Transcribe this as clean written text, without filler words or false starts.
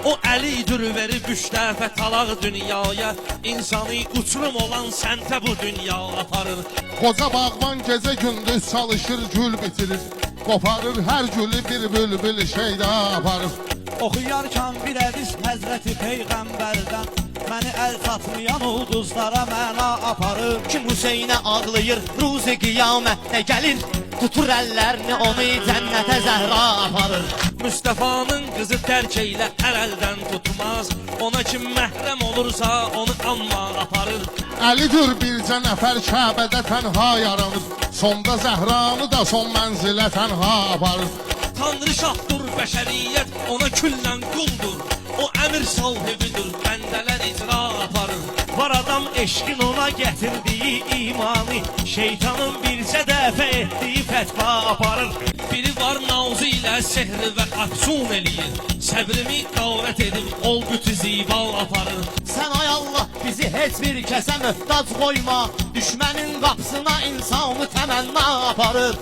O əlidir verib 3 dəfə talaq dünyaya. İnsani uçurum olan səmtə bu dünya aparır. Qoca bağban gecə gündüz çalışır, gül bitirir. Qoparır hər gülü bir bülbül şeydə aparır. Oxuyarkən bir hədis Həzrəti Peyğəmbərdən, məni əl tatmayan ulduzlara məna aparır. Kim Hüseynə ağlayır, ruzi qiyamətdə gəlir, tutur əllərini onu cənnətə Zəhra aparır. Müstəfanın qızı tərk eylə əldən tutmaz. Ona kim məhrəm olursa onu anma aparır. Əlidir bircə nəfər Kəbədə tənha yaranır. Sonda Zəhranı da son mənzilə tənha aparır. Tanrı şahdır, bəşəriyyət ona küllən quldur. O əmir sahibidir, bəndələr icra aparır. Var adam eşqin ona gətirdiyi imanı, şeytanın bircə dəfə etdiyi fətva aparır. Biri var nauzu ilə sehri və aksun eləyir. Səbrimi qavrət edib ol bütü ziba aparır. Sən ay Allah bizi heç bir kəsə möhtac qoyma, düşmənin qapısına insanı təmənna aparır.